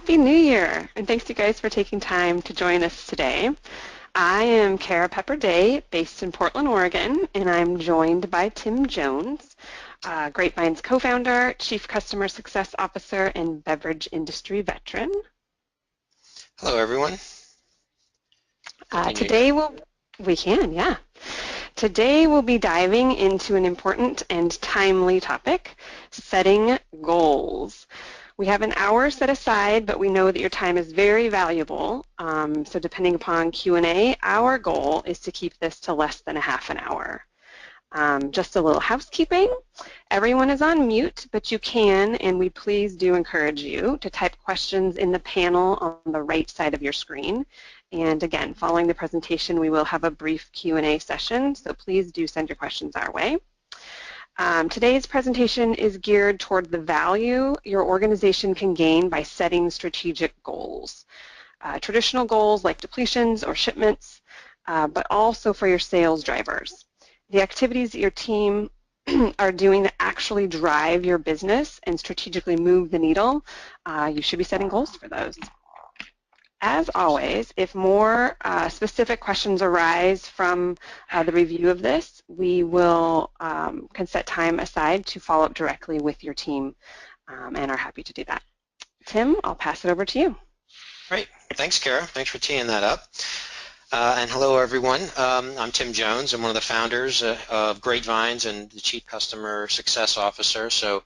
Happy New Year, and thanks you guys for taking time to join us today. I am Cara Pepper-Day, based in Portland, Oregon, and I'm joined by Tim Jones, GreatVines co-founder, Chief Customer Success Officer, and beverage industry veteran. Hello, everyone. Today we'll be diving into an important and timely topic, setting goals. We have an hour set aside, but we know that your time is very valuable. So depending upon Q&A, our goal is to keep this to less than a half an hour. Just a little housekeeping. Everyone is on mute, but you can, and we please do encourage you to type questions in the panel on the right side of your screen. And again, following the presentation, we will have a brief Q&A session, so please do send your questions our way. Today's presentation is geared toward the value your organization can gain by setting strategic goals. Traditional goals like depletions or shipments, but also for your sales drivers. The activities that your team are doing that actually drive your business and strategically move the needle, you should be setting goals for those. As always, if more specific questions arise from the review of this, we will can set time aside to follow up directly with your team and are happy to do that. Tim, I'll pass it over to you. Great. Thanks, Cara. Thanks for teeing that up. And hello, everyone. I'm Tim Jones. I'm one of the founders of GreatVines and the Chief Customer Success Officer. So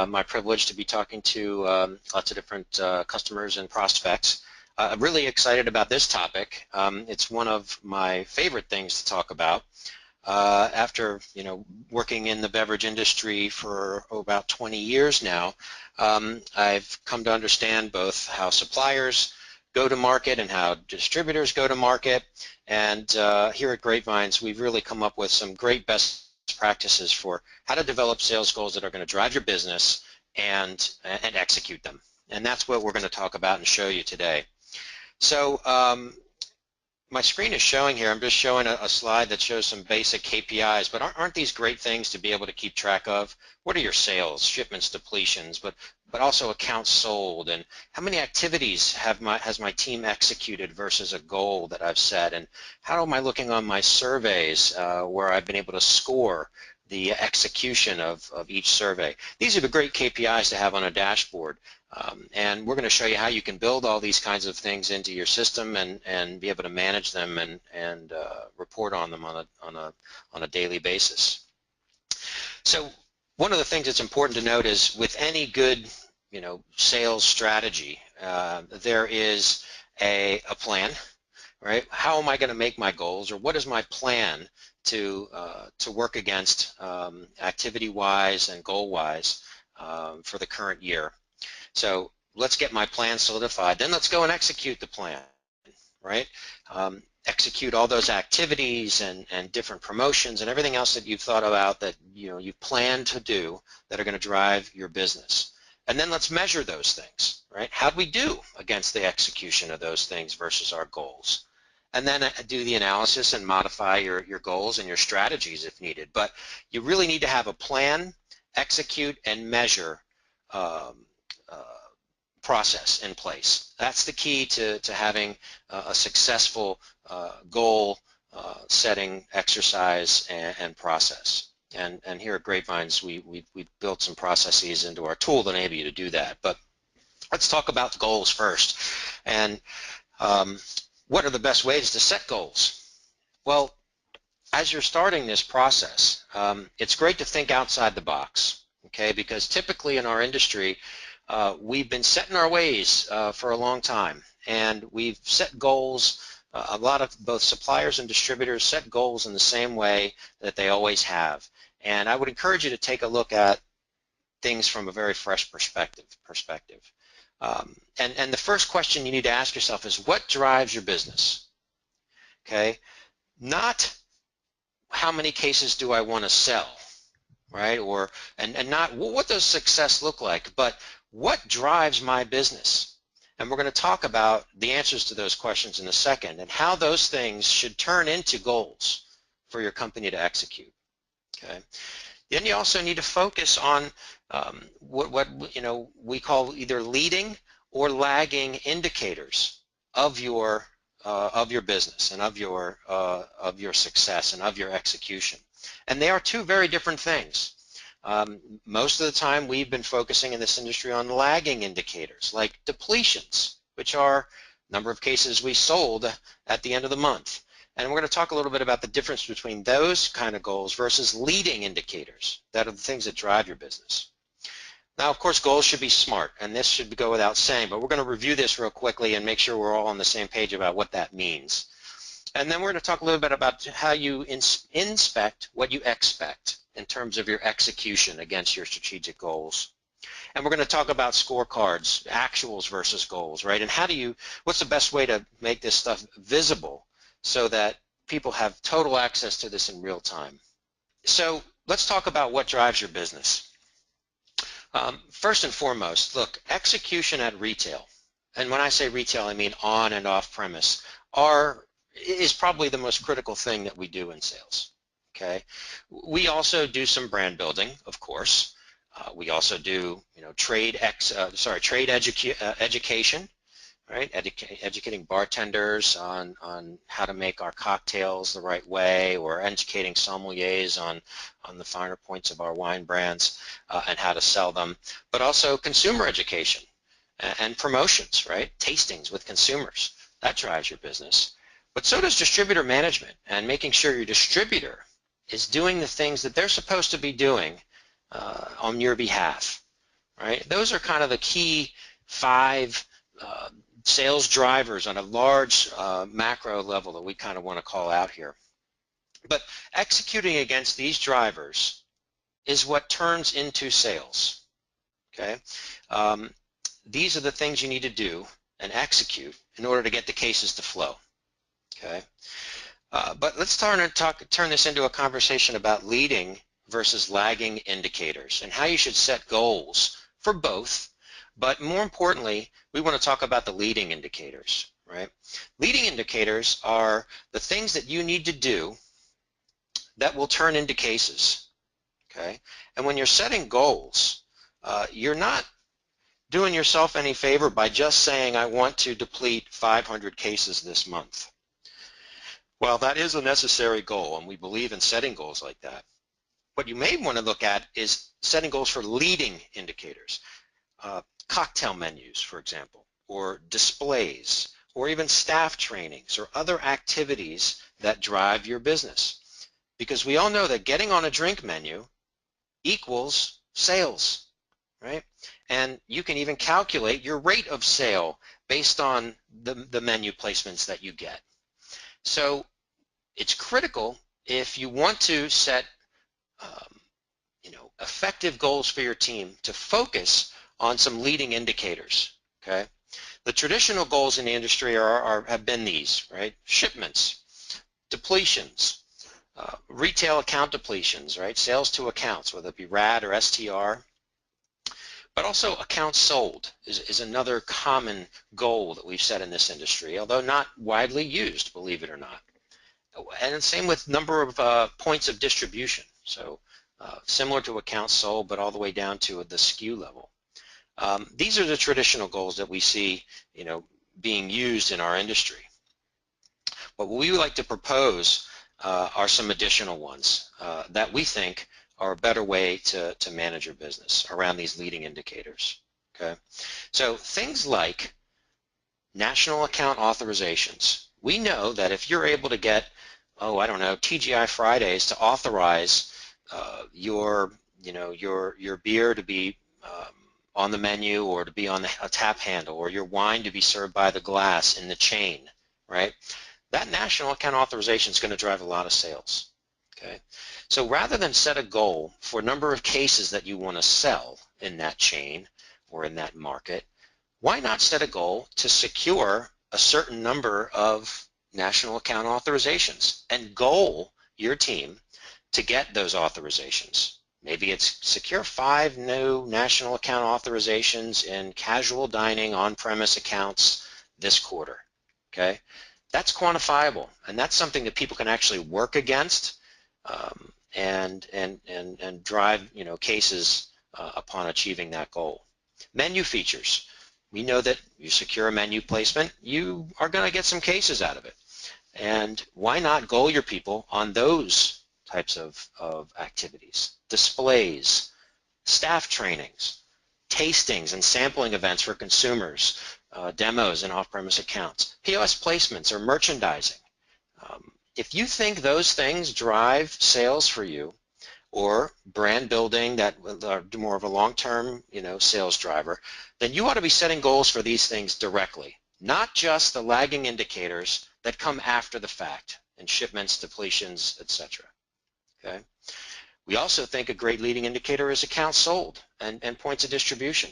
my privilege to be talking to lots of different customers and prospects. I'm really excited about this topic. It's one of my favorite things to talk about. After working in the beverage industry for about 20 years now, I've come to understand both how suppliers go to market and how distributors go to market. And here at GreatVines, we've really come up with some great best practices for how to develop sales goals that are going to drive your business and execute them. And that's what we're going to talk about and show you today. So my screen is showing here, I'm just showing a slide that shows some basic KPIs, but aren't these great things to be able to keep track of? What are your sales, shipments, depletions, but also accounts sold, and how many activities has my team executed versus a goal that I've set, and how am I looking on my surveys where I've been able to score the execution of each survey? These are the great KPIs to have on a dashboard. And we're going to show you how you can build all these kinds of things into your system and be able to manage them and report on them on a daily basis. So one of the things that's important to note is with any good sales strategy, there is a plan, right? How am I going to make my goals, or what is my plan to work against activity-wise and goal-wise for the current year? So let's get my plan solidified. Then let's go and execute the plan, right? Execute all those activities and different promotions and everything else that you've thought about that you've planned to do that are going to drive your business. And then let's measure those things, right? How do we do against the execution of those things versus our goals? And then do the analysis and modify your goals and your strategies if needed. But you really need to have a plan, execute, and measure process in place. That's the key to having a successful goal setting exercise and process. And here at GreatVines, we built some processes into our tool that enable you to do that. But let's talk about goals first. And what are the best ways to set goals? Well, as you're starting this process, it's great to think outside the box, okay? Because typically in our industry, we've been set in our ways for a long time, and we've set goals. A lot of both suppliers and distributors set goals in the same way that they always have. And I would encourage you to take a look at things from a very fresh perspective. And the first question you need to ask yourself is, what drives your business? Okay, not how many cases do I want to sell, right? Or and not what does success look like, but what drives my business? And we're going to talk about the answers to those questions in a second and how those things should turn into goals for your company to execute. Okay. Then you also need to focus on what we call either leading or lagging indicators of your business and of your success and of your execution. And they are two very different things. Most of the time we've been focusing in this industry on lagging indicators like depletions, which are number of cases we sold at the end of the month. And we're going to talk a little bit about the difference between those kind of goals versus leading indicators that are the things that drive your business. Now, of course, goals should be SMART, and this should go without saying, but we're going to review this real quickly and make sure we're all on the same page about what that means. And then we're going to talk a little bit about how you inspect what you expect in terms of your execution against your strategic goals. And we're going to talk about scorecards, actuals versus goals, right? And what's the best way to make this stuff visible so that people have total access to this in real time? So let's talk about what drives your business. First and foremost, look, execution at retail, and when I say retail, I mean on and off premise, is probably the most critical thing that we do in sales. Okay, we also do some brand building, of course. We also do, trade education, right? Educating bartenders on how to make our cocktails the right way, or educating sommeliers on the finer points of our wine brands and how to sell them, but also consumer education and promotions, right? Tastings with consumers. That drives your business. But so does distributor management and making sure your distributor is doing the things that they're supposed to be doing on your behalf, right? Those are kind of the key 5 sales drivers on a large macro level that we kind of want to call out here. But executing against these drivers is what turns into sales, okay? These are the things you need to do and execute in order to get the cases to flow, okay? But let's turn this into a conversation about leading versus lagging indicators and how you should set goals for both. But more importantly, we want to talk about the leading indicators, right? Leading indicators are the things that you need to do that will turn into cases, okay? And when you're setting goals, you're not doing yourself any favor by just saying, I want to deplete 500 cases this month. Well, that is a necessary goal, and we believe in setting goals like that. What you may want to look at is setting goals for leading indicators. Cocktail menus, for example, or displays, or even staff trainings or other activities that drive your business. Because we all know that getting on a drink menu equals sales, right? And you can even calculate your rate of sale based on the menu placements that you get. So it's critical if you want to set effective goals for your team to focus on some leading indicators, okay? The traditional goals in the industry have been these, right? Shipments, depletions, retail account depletions, right? Sales to accounts, whether it be RAD or STR, but also accounts sold is another common goal that we've set in this industry, although not widely used, believe it or not. And the same with number of points of distribution. So similar to accounts sold, but all the way down to the SKU level. These are the traditional goals that we see, being used in our industry. But what we would like to propose are some additional ones that we think are a better way to manage your business around these leading indicators. Okay, so things like national account authorizations. We know that if you're able to get, TGI Fridays to authorize your beer to be on the menu, or to be on a tap handle, or your wine to be served by the glass in the chain, right? That national account authorization is going to drive a lot of sales, okay? So rather than set a goal for a number of cases that you want to sell in that chain or in that market, why not set a goal to secure a certain number of national account authorizations and goal your team to get those authorizations? Maybe it's secure 5 new national account authorizations in casual dining on-premise accounts this quarter, okay? That's quantifiable, and that's something that people can actually work against and drive cases upon achieving that goal. Menu features. we know that you secure a menu placement, you are going to get some cases out of it. And why not goal your people on those types of activities? Displays, staff trainings, tastings and sampling events for consumers, demos and off-premise accounts, POS placements or merchandising. If you think those things drive sales for you, or brand building that are more of a long-term, sales driver, then you ought to be setting goals for these things directly, not just the lagging indicators that come after the fact in shipments, depletions, etc. Okay. We also think a great leading indicator is accounts sold and points of distribution,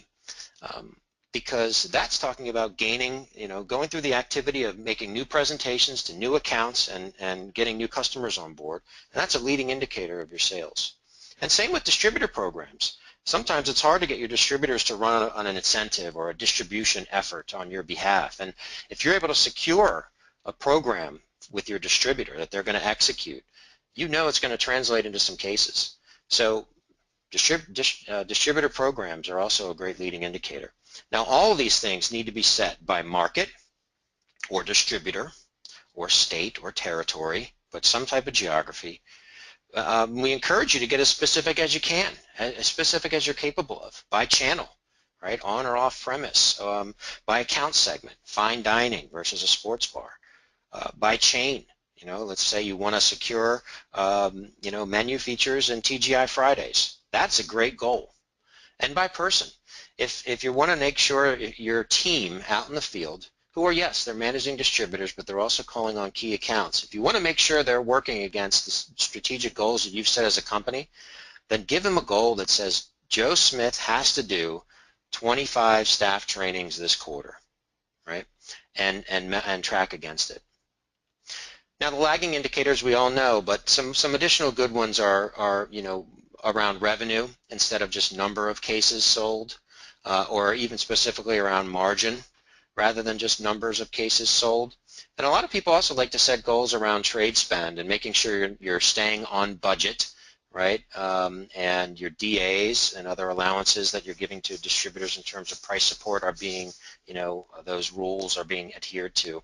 because that's talking about gaining, going through the activity of making new presentations to new accounts and getting new customers on board, and that's a leading indicator of your sales. And same with distributor programs. Sometimes it's hard to get your distributors to run on an incentive or a distribution effort on your behalf, and if you're able to secure a program with your distributor that they're going to execute, it's going to translate into some cases. So distributor programs are also a great leading indicator. Now, all of these things need to be set by market or distributor or state or territory, but some type of geography. We encourage you to get as specific as you can, as specific as you're capable of, by channel, right, on or off premise, by account segment, fine dining versus a sports bar, by chain. Let's say you want to secure, menu features and TGI Fridays. That's a great goal. And by person. If you want to make sure your team out in the field, who are, yes, they're managing distributors, but they're also calling on key accounts. If you want to make sure they're working against the strategic goals that you've set as a company, then give them a goal that says, Joe Smith has to do 25 staff trainings this quarter, right? And track against it. Now, the lagging indicators we all know, but some additional good ones are around revenue instead of just number of cases sold, or even specifically around margin rather than just numbers of cases sold. And a lot of people also like to set goals around trade spend and making sure you're staying on budget, right? And your DAs and other allowances that you're giving to distributors in terms of price support are being, those rules are being adhered to.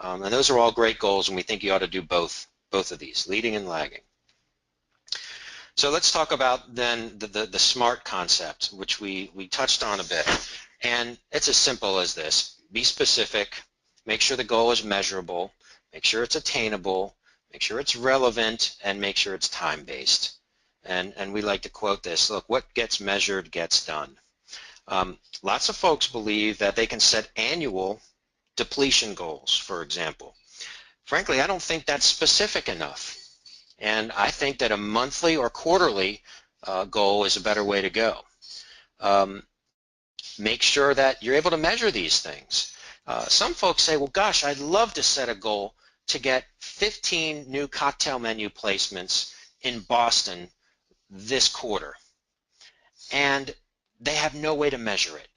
And those are all great goals, and we think you ought to do both of these, leading and lagging. So let's talk about then the SMART concept, which we touched on a bit. And it's as simple as this. Be specific, make sure the goal is measurable, make sure it's attainable, make sure it's relevant, and make sure it's time-based. And we like to quote this, look, what gets measured gets done. Lots of folks believe that they can set annual depletion goals, for example. Frankly, I don't think that's specific enough. And I think that a monthly or quarterly goal is a better way to go. Make sure that you're able to measure these things. Some folks say, well, gosh, I'd love to set a goal to get 15 new cocktail menu placements in Boston this quarter. And they have no way to measure it.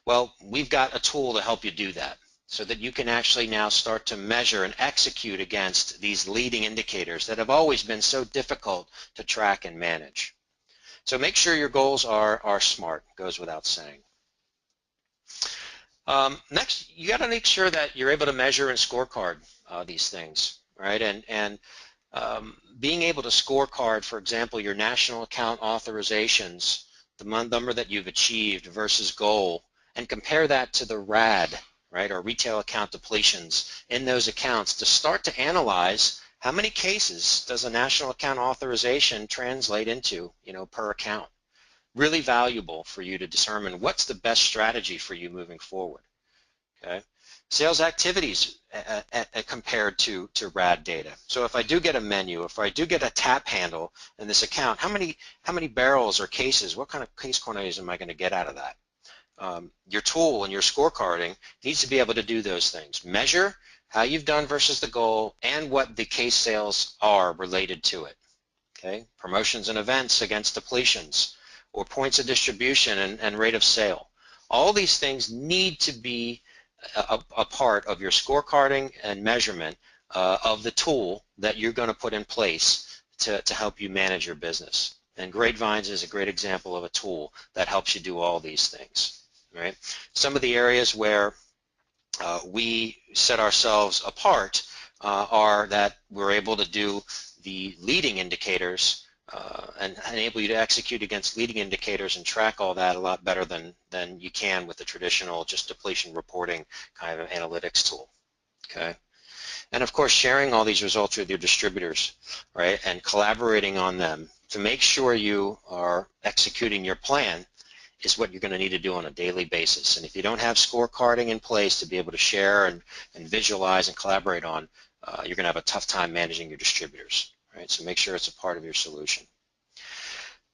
Well, we've got a tool to help you do that, so that you can actually now start to measure and execute against these leading indicators that have always been so difficult to track and manage. So make sure your goals are SMART, goes without saying. Next, you got to make sure that you're able to measure and scorecard these things, right? And being able to scorecard, for example, your national account authorizations, the number that you've achieved versus goal, and compare that to the RAD, right, or retail account depletions in those accounts to start to analyze how many cases does a national account authorization translate into, per account. Really valuable for you to determine what's the best strategy for you moving forward. Okay. Sales activities compared to RAD data. So if I do get a menu, if I do get a tap handle in this account, how many barrels or cases, what kind of case quantities am I going to get out of that? Your tool and your scorecarding needs to be able to do those things. Measure how you've done versus the goal and what the case sales are related to it. Okay, promotions and events against depletions, or points of distribution and rate of sale. All these things need to be a part of your scorecarding and measurement of the tool that you're going to put in place to help you manage your business. And GreatVines is a great example of a tool that helps you do all these things. right? Some of the areas where we set ourselves apart are that we're able to do the leading indicators and enable you to execute against leading indicators and track all that a lot better than you can with the traditional just depletion reporting kind of analytics tool. Okay. And of course, sharing all these results with your distributors, right, and collaborating on them to make sure you are executing your plan is what you're going to need to do on a daily basis. And if you don't have scorecarding in place to be able to share and visualize and collaborate on, you're going to have a tough time managing your distributors, right? So make sure it's a part of your solution.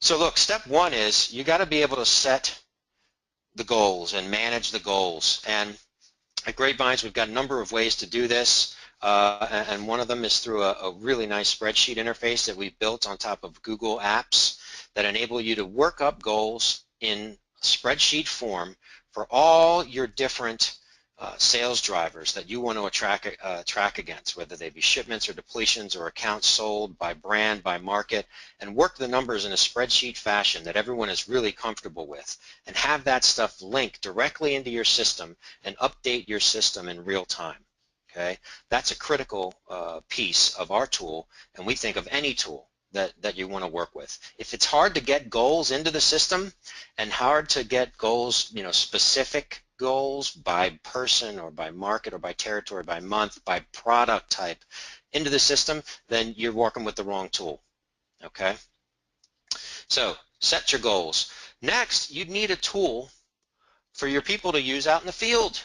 So look, step one is you got to be able to set the goals and manage the goals. And at GreatVines, we've got a number of ways to do this, and one of them is through a really nice spreadsheet interface that we built on top of Google Apps that enable you to work up goals in spreadsheet form for all your different sales drivers that you want to track against, whether they be shipments or depletions or accounts sold by brand, by market, and work the numbers in a spreadsheet fashion that everyone is really comfortable with, and have that stuff linked directly into your system and update your system in real time. Okay, that's a critical piece of our tool, and we think of any tool that you want to work with. If it's hard to get goals into the system and hard to get goals, specific goals by person or by market or by territory, by month, by product type into the system, then you're working with the wrong tool. Okay? So set your goals. Next, you need a tool for your people to use out in the field.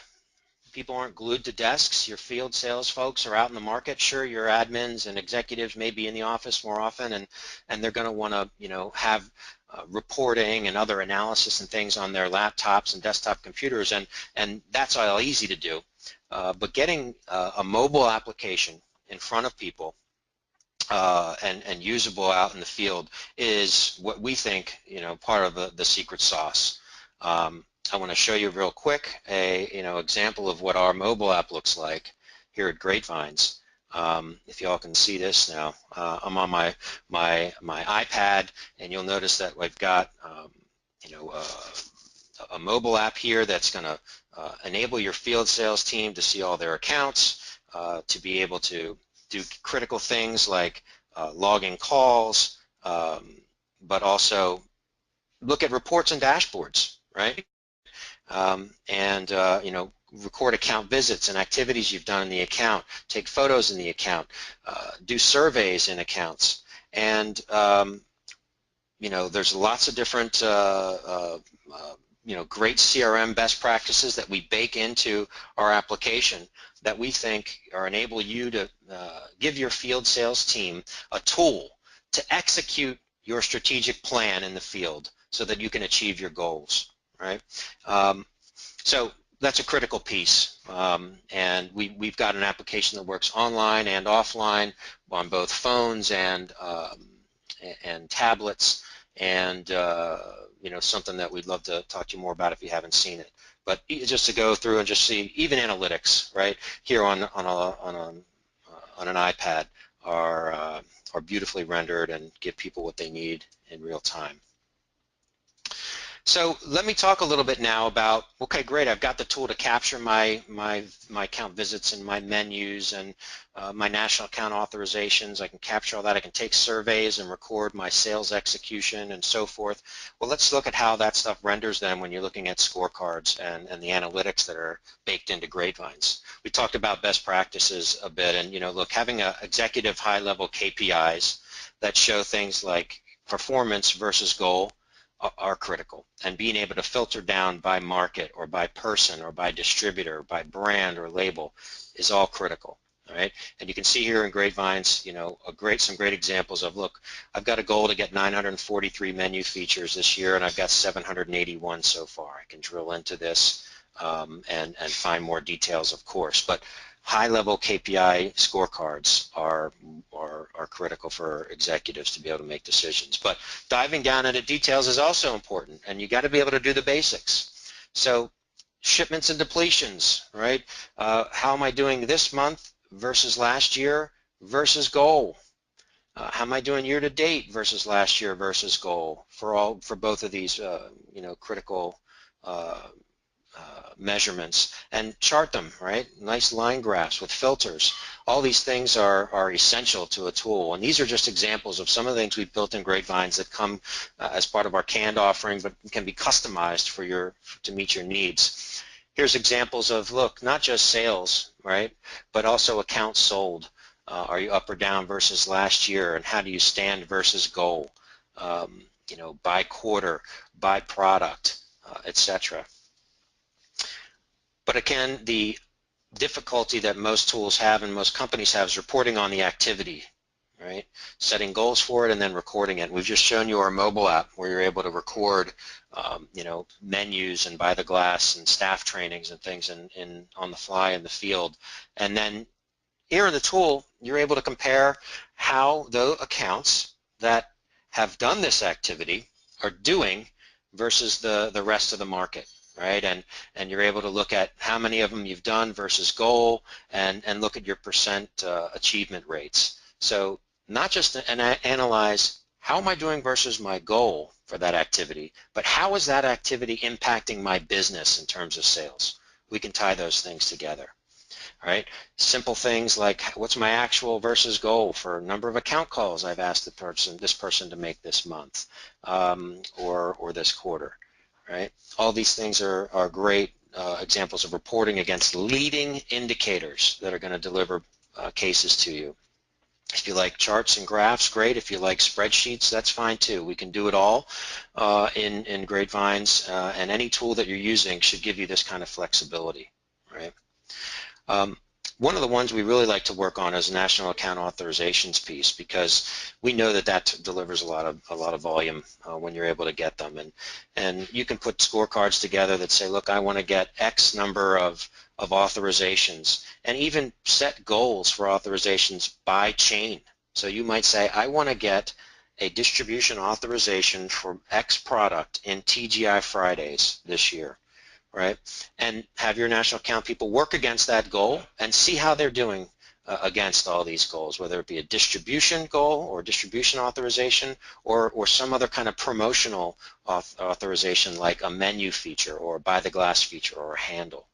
People aren't glued to desks. Your field sales folks are out in the market. Sure, your admins and executives may be in the office more often, and they're going to want to, have reporting and other analysis and things on their laptops and desktop computers, and that's all easy to do. But getting a mobile application in front of people and usable out in the field is what we think, part of the secret sauce. I want to show you real quick a example of what our mobile app looks like here at GreatVines. If y'all can see this now, I'm on my iPad, and you'll notice that we've got a mobile app here that's going to enable your field sales team to see all their accounts, to be able to do critical things like logging calls, but also look at reports and dashboards, right? Record account visits and activities you've done in the account, take photos in the account, do surveys in accounts, and there's lots of different great CRM best practices that we bake into our application that we think enable you to give your field sales team a tool to execute your strategic plan in the field so that you can achieve your goals, right? So that's a critical piece, and we've got an application that works online and offline on both phones and tablets, and something that we'd love to talk to you more about if you haven't seen it. But just to go through and just see even analytics, right, here on an iPad are beautifully rendered and give people what they need in real time. So let me talk a little bit now about, okay, great, I've got the tool to capture my account visits and my menus and my national account authorizations. I can capture all that. I can take surveys and record my sales execution and so forth. Well, let's look at how that stuff renders then when you're looking at scorecards and the analytics that are baked into GreatVines. We talked about best practices a bit, and look, having a executive high-level KPIs that show things like performance versus goal are critical, and being able to filter down by market or by person or by distributor, by brand or label is all critical. All right, and you can see here in GreatVines, some great examples of, look, I've got a goal to get 943 menu features this year, and I've got 781 so far. I can drill into this and find more details, of course, but high-level KPI scorecards are critical for executives to be able to make decisions. But diving down into details is also important, and you got to be able to do the basics. So shipments and depletions, right? How am I doing this month versus last year versus goal? How am I doing year to date versus last year versus goal for both of these critical measurements and chart them, right? Nice line graphs with filters. All these things are essential to a tool, and these are just examples of some of the things we've built in GreatVines that come as part of our canned offering, but can be customized to meet your needs. Here's examples of, look, not just sales, right, but also accounts sold. Are you up or down versus last year, and how do you stand versus goal? You know, by quarter, by product, etc. But again, the difficulty that most tools have and most companies have is reporting on the activity, right? Setting goals for it and then recording it. We've just shown you our mobile app where you're able to record, you know, menus and by the glass and staff trainings and things on the fly in the field. And then here in the tool, you're able to compare how the accounts that have done this activity are doing versus the rest of the market, right? And you're able to look at how many of them you've done versus goal, and look at your percent achievement rates. So not just analyze how am I doing versus my goal for that activity, but how is that activity impacting my business in terms of sales? We can tie those things together. Right? Simple things like what's my actual versus goal for number of account calls I've asked this person to make this month, or this quarter, right? All these things are great examples of reporting against leading indicators that are going to deliver cases to you. If you like charts and graphs, great. If you like spreadsheets, that's fine too. We can do it all in GreatVines, and any tool that you're using should give you this kind of flexibility, right? One of the ones we really like to work on is national account authorizations piece, because we know that delivers a lot of volume when you're able to get them, and you can put scorecards together that say, look, I want to get X number of authorizations, and even set goals for authorizations by chain. So you might say, I want to get a distribution authorization for X product in TGI Fridays this year. Right, and have your national account people work against that goal and see how they're doing against all these goals, whether it be a distribution goal or distribution authorization, or some other kind of promotional authorization like a menu feature or a buy the glass feature or a handle.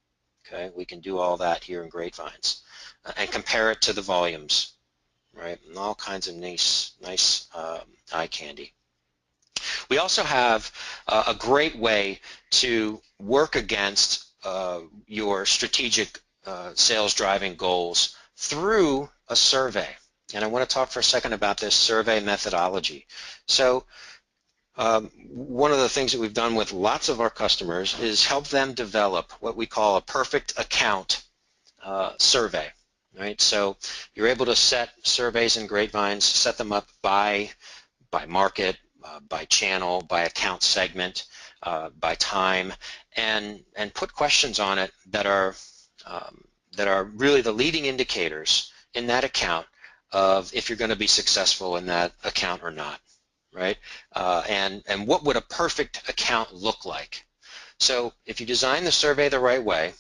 Okay, we can do all that here in GreatVines and compare it to the volumes, right, and all kinds of nice eye candy. We also have a great way to work against your strategic sales driving goals through a survey. And I want to talk for a second about this survey methodology. So one of the things that we've done with lots of our customers is help them develop what we call a perfect account survey. Right? So you're able to set surveys in GreatVines, set them up by market, by channel, by account segment, by time, and put questions on it that are really the leading indicators in that account of if you're going to be successful in that account or not, right? And what would a perfect account look like? So if you design the survey the right way,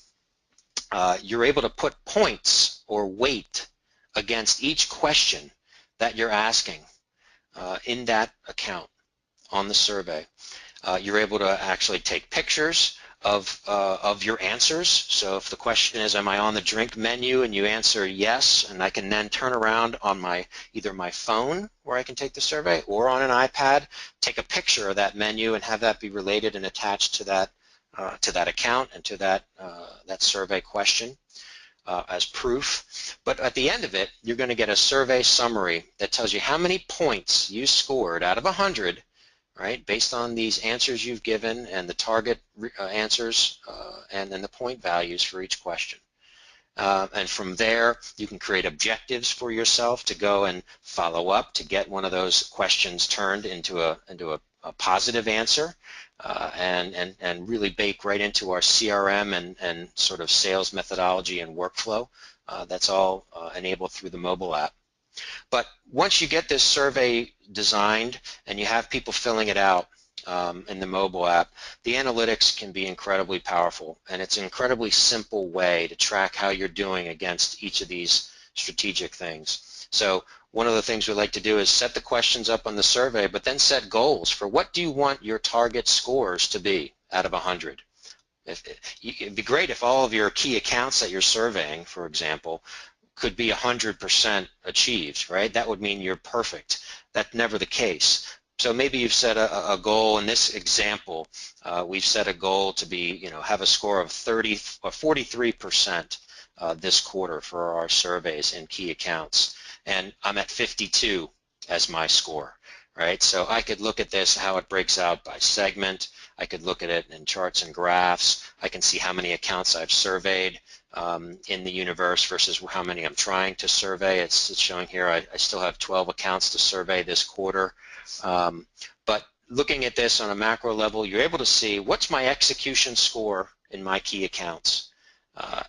you're able to put points or weight against each question that you're asking in that account on the survey. You're able to actually take pictures of your answers. So if the question is, am I on the drink menu, and you answer yes, and I can then turn around on either my phone where I can take the survey, or on an iPad, take a picture of that menu and have that be related and attached to that account and to that survey question as proof. But at the end of it, you're going to get a survey summary that tells you how many points you scored out of 100, right, based on these answers you've given and the target answers and then the point values for each question. And from there, you can create objectives for yourself to go and follow up to get one of those questions turned into a positive answer, and really bake right into our CRM and sort of sales methodology and workflow. That's all enabled through the mobile app. But once you get this survey designed and you have people filling it out in the mobile app, the analytics can be incredibly powerful, and it's an incredibly simple way to track how you're doing against each of these strategic things. So one of the things we like to do is set the questions up on the survey, but then set goals for what do you want your target scores to be out of 100. It'd be great if all of your key accounts that you're surveying, for example, could be 100% achieved, right? That would mean you're perfect. That's never the case. So maybe you've set a goal. In this example, we've set a goal to be, have a score of 30 or 43% this quarter for our surveys in key accounts, and I'm at 52 as my score, right? So I could look at this, how it breaks out by segment. I could look at it in charts and graphs. I can see how many accounts I've surveyed in the universe versus how many I'm trying to survey. It's showing here I still have 12 accounts to survey this quarter. But looking at this on a macro level, you're able to see what's my execution score in my key accounts.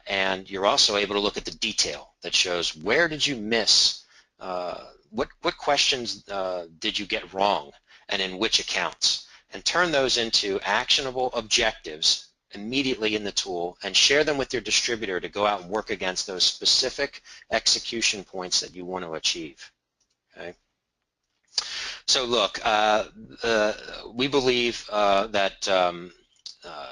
And you're also able to look at the detail that shows where did you miss, what questions did you get wrong, and in which accounts, and turn those into actionable objectives immediately in the tool and share them with your distributor to go out and work against those specific execution points that you want to achieve. Okay? So look, we believe that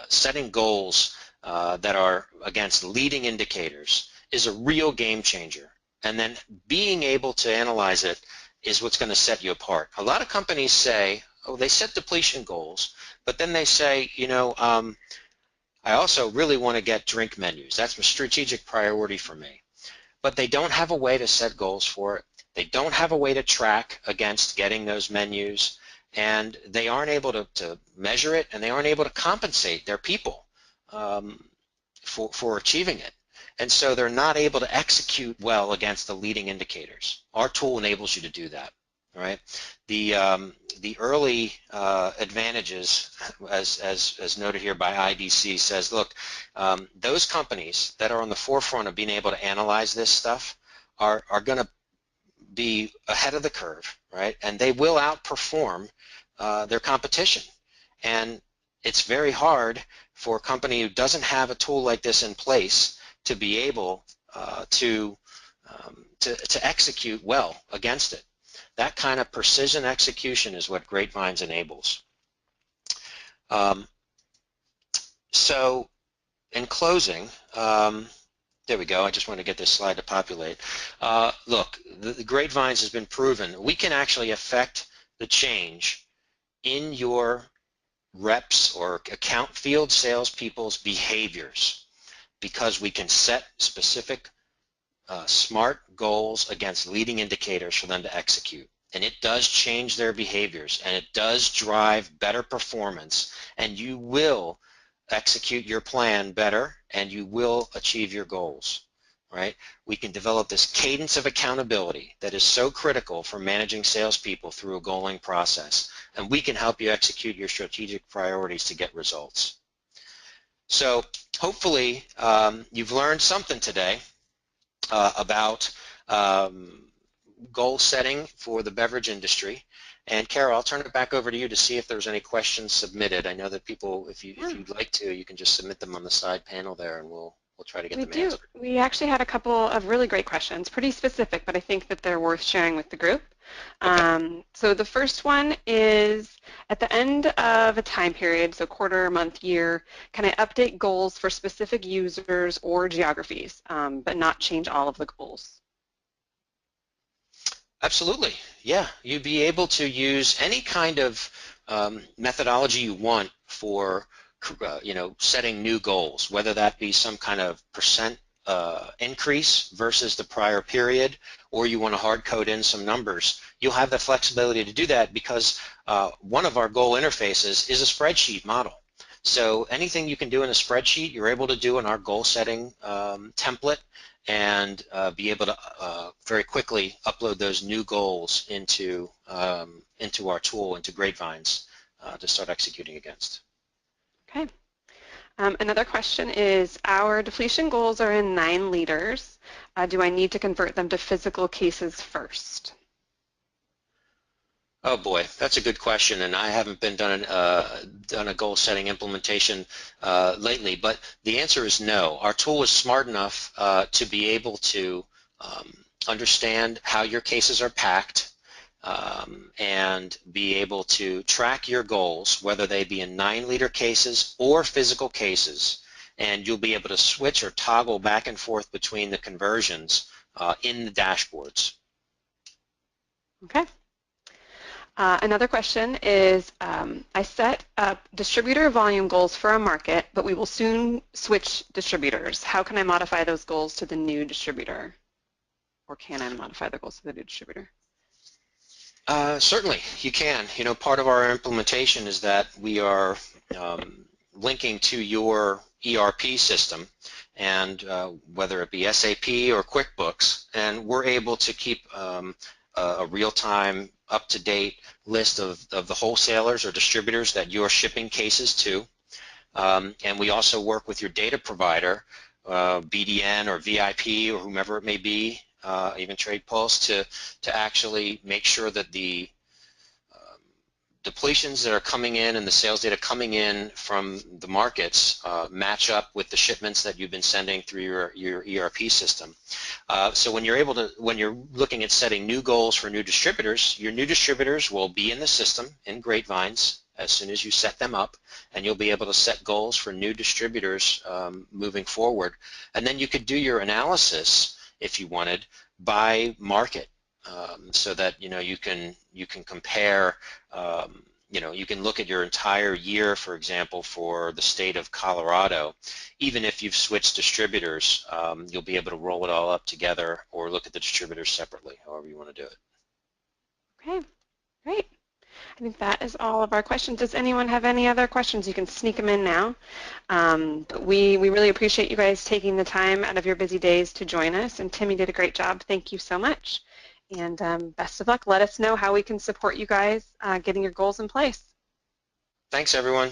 setting goals that are against leading indicators is a real game changer, and then being able to analyze it is what's going to set you apart. A lot of companies say, oh, they set depletion goals, but then they say, I also really want to get drink menus. That's a strategic priority for me. But they don't have a way to set goals for it. They don't have a way to track against getting those menus, and they aren't able to measure it, and they aren't able to compensate their people for achieving it. And so they're not able to execute well against the leading indicators. Our tool enables you to do that. Right? The early advantages, as noted here by IDC, says, look, those companies that are on the forefront of being able to analyze this stuff are going to be ahead of the curve, right? And they will outperform their competition. And it's very hard for a company who doesn't have a tool like this in place to be able to execute well against it. That kind of precision execution is what GreatVines enables. So in closing, there we go. I just want to get this slide to populate. Look, the GreatVines has been proven. We can actually affect the change in your reps or account field salespeople's behaviors because we can set specific smart goals against leading indicators for them to execute. And it does change their behaviors, and it does drive better performance, and you will execute your plan better, and you will achieve your goals, right? We can develop this cadence of accountability that is so critical for managing salespeople through a goaling process, and we can help you execute your strategic priorities to get results. So hopefully you've learned something today about goal setting for the beverage industry. And Cara, I'll turn it back over to you to see if there's any questions submitted. I know that people, if you'd like to, you can just submit them on the side panel there, and we'll try to get them answered. We actually had a couple of really great questions, pretty specific, but I think that they're worth sharing with the group. Okay. So the first one is, at the end of a time period, so quarter, month, year, can I update goals for specific users or geographies, but not change all of the goals? Absolutely, yeah. You'd be able to use any kind of methodology you want for setting new goals, whether that be some kind of percent increase versus the prior period, or you want to hard code in some numbers. You'll have the flexibility to do that because one of our goal interfaces is a spreadsheet model. So anything you can do in a spreadsheet, you're able to do in our goal setting template, and be able to very quickly upload those new goals into our tool, into GreatVines, to start executing against. Okay. Another question is, our depletion goals are in 9 liters. Do I need to convert them to physical cases first? Oh boy, that's a good question, and I haven't been done a goal-setting implementation lately, but the answer is no. Our tool is smart enough to be able to understand how your cases are packed, and be able to track your goals, whether they be in 9-liter cases or physical cases, and you'll be able to switch or toggle back and forth between the conversions in the dashboards. Okay. Another question is, I set up distributor volume goals for a market, but we will soon switch distributors. How can I modify those goals to the new distributor? Or can I modify the goals to the new distributor? Certainly, you can. You know, part of our implementation is that we are linking to your ERP system, and whether it be SAP or QuickBooks, and we're able to keep a real-time, up-to-date list of the wholesalers or distributors that you're shipping cases to. And we also work with your data provider, BDN or VIP or whomever it may be, even Trade Pulse, to actually make sure that the depletions that are coming in and the sales data coming in from the markets match up with the shipments that you've been sending through your ERP system. So when you're looking at setting new goals for new distributors, your new distributors will be in the system in GreatVines as soon as you set them up, and you'll be able to set goals for new distributors moving forward. And then you could do your analysis, if you wanted, by market. So that you can compare, you can look at your entire year, for example, for the state of Colorado. Even if you've switched distributors, you'll be able to roll it all up together or look at the distributors separately, however you want to do it. Okay, great. I think that is all of our questions. Does anyone have any other questions? You can sneak them in now. But we really appreciate you guys taking the time out of your busy days to join us. And Tim, you did a great job. Thank you so much. And best of luck. Let us know how we can support you guys getting your goals in place. Thanks, everyone.